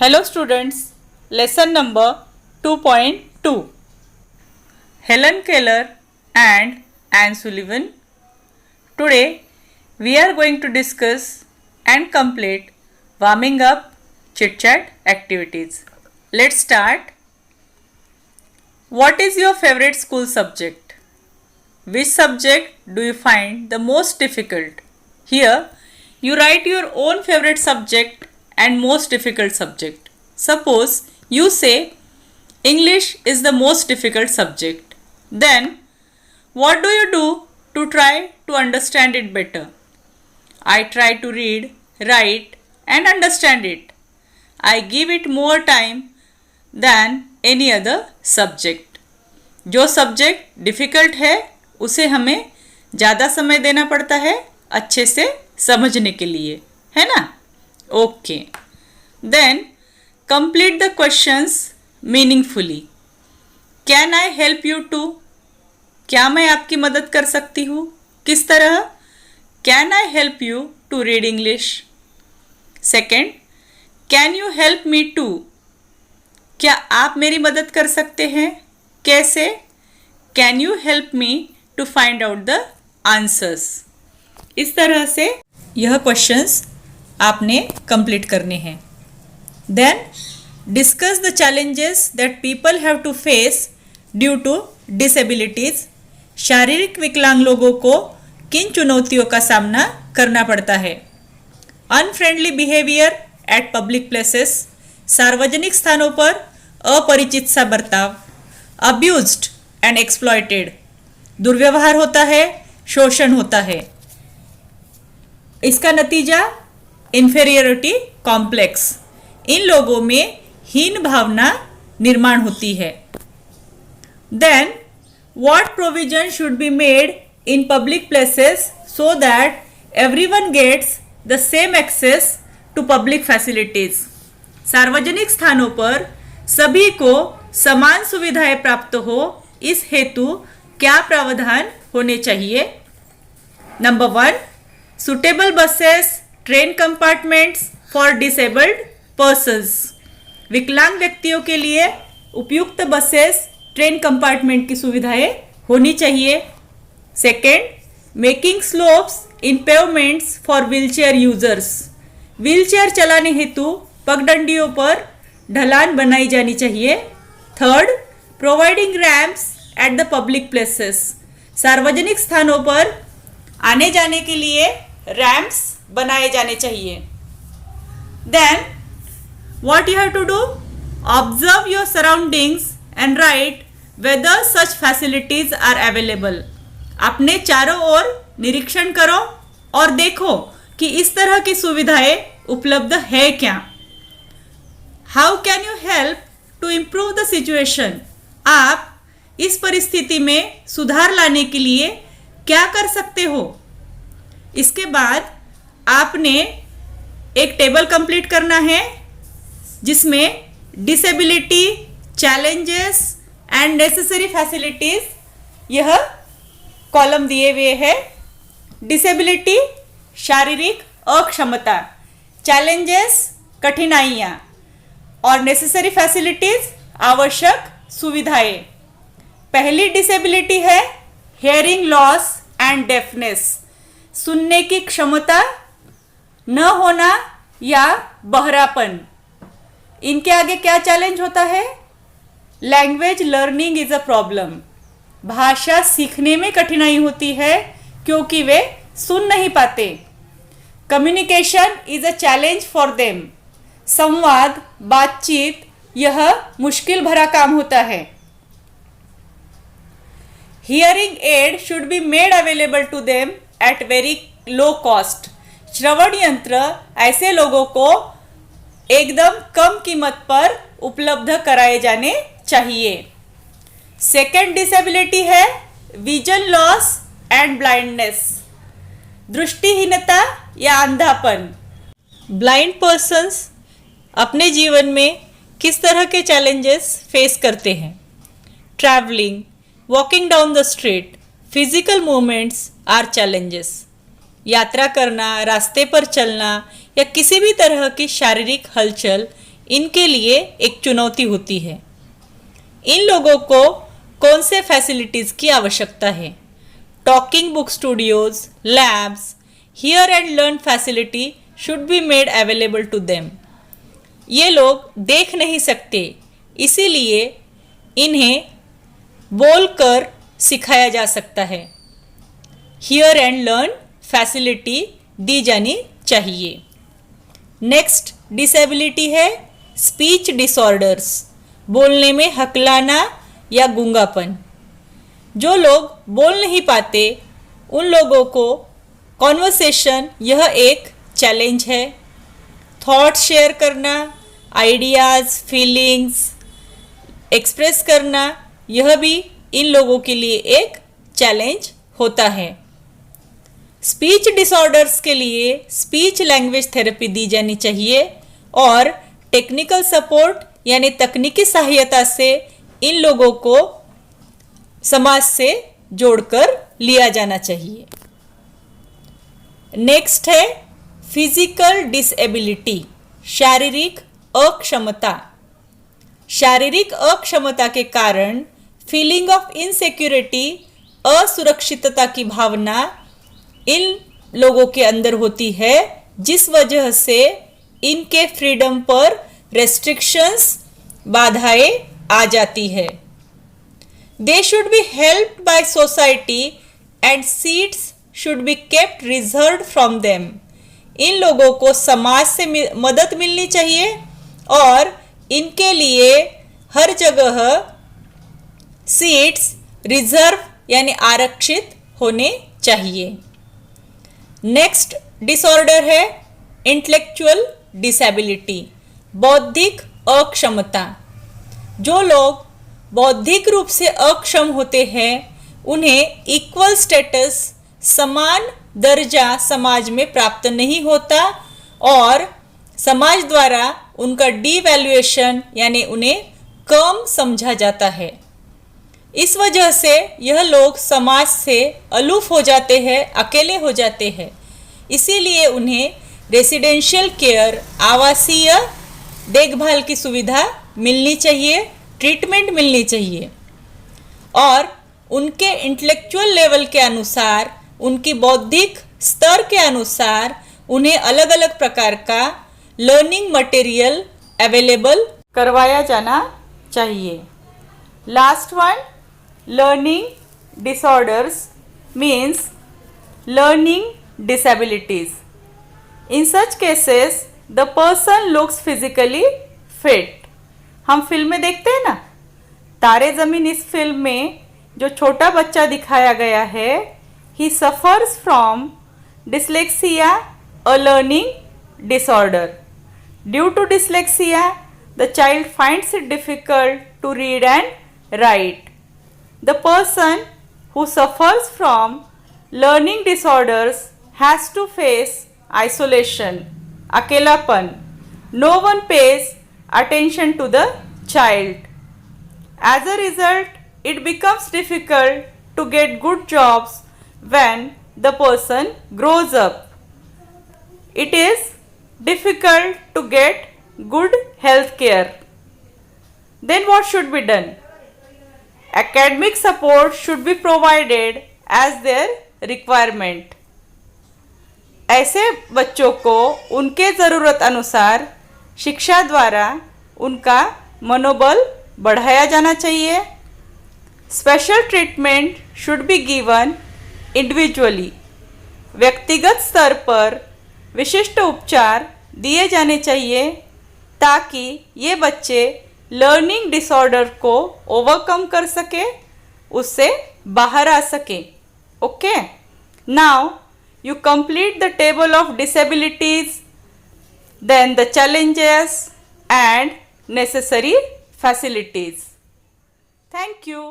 Hello students, lesson number 2.2. Helen Keller and Anne Sullivan. Today we are going to discuss and complete warming up chit chat activities. Let's start. What is your favorite school subject? Which subject do you find the most difficult? Here you write your own favorite subject and most difficult subject. Suppose you say English is the most difficult subject. Then what do you do to try to understand it better? I try to read, write and understand it. I give it more time than any other subject. जो subject difficult है उसे हमें ज़्यादा समय देना पड़ता है अच्छे से समझने के लिए, है ना? Okay, then complete the questions meaningfully. Can I help you to? क्या मैं आपकी मदद कर सकती हूँ? किस तरह? Can I help you to read English? Second, can you help me to? क्या आप मेरी मदद कर सकते हैं? कैसे? Can you help me to find out the answers. इस तरह से यह क्वेश्चंस आपने कंप्लीट करने हैं. Then discuss the challenges that people have to face due to disabilities. शारीरिक विकलांग लोगों को किन चुनौतियों का सामना करना पड़ता है? Unfriendly behaviour eight public places. सार्वजनिक स्थानों पर अपरिचित सा बर्ताव. Abused and exploited. दुर्व्यवहार होता है, शोषण होता है. इसका नतीजा इन्फेरियोरिटी कॉम्प्लेक्स. इन लोगों में हीन भावना निर्माण होती है. Then what provision should be made in public places so that everyone gets the same access to public facilities. सार्वजनिक स्थानों पर सभी को समान सुविधाएं प्राप्त हो, इस हेतु क्या प्रावधान होने चाहिए? Number 1, suitable buses, train compartments for disabled persons. विकलांग व्यक्तियों के लिए उपयुक्त बसेस, ट्रेन कंपार्टमेंट की सुविधाएं होनी चाहिए. Second, making slopes in pavements for wheelchair users. Wheelchair चलाने हेतु पगडंडियों पर ढलान बनाई जानी चाहिए. Third, providing ramps at the public places. सार्वजनिक स्थानों पर आने जाने के लिए रैम्प्स बनाए जाने चाहिए. Then what you have to do? Observe your surroundings and write whether such facilities are available. अपने चारों ओर निरीक्षण करो और देखो कि इस तरह की सुविधाएं उपलब्ध है क्या. How can you help to improve the situation. आप इस परिस्थिति में सुधार लाने के लिए क्या कर सकते हो? इसके बाद आपने एक टेबल कंप्लीट करना है जिसमें disability, challenges and necessary facilities यह कॉलम दिए हुए हैं. डिसेबिलिटी शारीरिक अक्षमता, चैलेंजेस कठिनाइयाँ और नेसेसरी फैसिलिटीज आवश्यक सुविधाएं. पहली डिसेबिलिटी है हेयरिंग लॉस एंड डेफनेस. सुनने की क्षमता न होना या बहरापन. इनके आगे क्या चैलेंज होता है? Language learning is a problem. भाषा सीखने में कठिनाई होती है क्योंकि वे सुन नहीं पाते. Communication is a challenge for them. संवाद, बातचीत यह मुश्किल भरा काम होता है. Hearing aid should be made available to them at very low cost. श्रवण यंत्र ऐसे लोगों को एकदम कम कीमत पर उपलब्ध कराए जाने चाहिए. सेकेंड डिसेबिलिटी है विजन लॉस एंड ब्लाइंडनेस. दृष्टिहीनता या अंधापन. ब्लाइंड पर्सन्स अपने जीवन में किस तरह के चैलेंजेस फेस करते हैं? Travelling, walking down the street, physical movements are challenges. यात्रा करना, रास्ते पर चलना या किसी भी तरह की शारीरिक हलचल इनके लिए एक चुनौती होती है। इन लोगों को कौन से फैसिलिटीज़ की आवश्यकता है? Talking book studios, labs, hear and learn facility should be made available to them. ये लोग देख नहीं सकते, इसीलिए इन्हें बोलकर सिखाया जा सकता है। हियर एंड लर्न फैसिलिटी दी जानी चाहिए। नेक्स्ट डिसेबिलिटी है स्पीच डिसऑर्डर्स, बोलने में हकलाना या गूंगापन। जो लोग बोल नहीं पाते उन लोगों को कॉन्वर्सेशन यह एक चैलेंज है। थॉट शेयर करना, आइडियाज़, फीलिंग्स एक्सप्रेस करना, यह भी इन लोगों के लिए एक चैलेंज होता है। स्पीच डिसऑर्डर्स के लिए स्पीच लैंग्वेज थेरेपी दी जानी चाहिए और टेक्निकल सपोर्ट यानी तकनीकी सहायता से इन लोगों को समाज से जोड़कर लिया जाना चाहिए। नेक्स्ट है फिजिकल डिसेबिलिटी, शारीरिक अक्षमता। शारीरिक अक्षमता के कारण फीलिंग ऑफ इनसिक्योरिटी, असुरक्षितता की भावना इन लोगों के अंदर होती है, जिस वजह से इनके फ्रीडम पर रेस्ट्रिक्शंस, बाधाएं आ जाती है। They should be helped by society and seats should be kept reserved from them. इन लोगों को समाज से मदद मिलनी चाहिए और इनके लिए हर जगह सीट्स रिजर्व यानी आरक्षित होने चाहिए। नेक्स्ट डिसऑर्डर है इंटेलेक्चुअल डिसेबिलिटी, बौद्धिक अक्षमता। जो लोग बौद्धिक रूप से अक्षम होते हैं उन्हें इक्वल स्टेटस, समान दर्जा समाज में प्राप्त नहीं होता और समाज द्वारा उनका डीवैल्यूएशन यानी उन्हें कम समझा जाता है। इस वजह से यह लोग समाज से अलूफ हो जाते हैं, अकेले हो जाते हैं। इसीलिए उन्हें रेसिडेंशियल केयर, आवासीय देखभाल की सुविधा मिलनी चाहिए, ट्रीटमेंट मिलनी चाहिए और उनके इंटेलेक्चुअल लेवल के अनुसार, उनकी बौद्धिक स्तर के अनुसार उन्हें अलग अलग प्रकार का लर्निंग मटेरियल अवेलेबल करवाया जाना चाहिए। Last one, learning disorders means learning disabilities. In such cases the person looks physically fit. हम फिल्म में देखते हैं ना, तारे ज़मीन इस फिल्म में जो छोटा बच्चा दिखाया गया है, he suffers from dyslexia, a learning disorder. Due to dyslexia, the child finds it difficult to read and write. The person who suffers from learning disorders has to face isolation, अकेलापन. No one pays attention to the child. As a result, it becomes difficult to get good jobs when the person grows up. It is difficult to get good health care. Then what should be done? Academic support should be provided as their requirement. ऐसे बच्चों को उनके ज़रूरत अनुसार शिक्षा द्वारा उनका मनोबल बढ़ाया जाना चाहिए। Special treatment should be given individually. व्यक्तिगत स्तर पर विशिष्ट उपचार दिए जाने चाहिए ताकि ये बच्चे लर्निंग डिसऑर्डर को ओवरकम कर सके, उससे बाहर आ सके। Okay, now you complete the table of disabilities, then the challenges and necessary facilities. Thank you.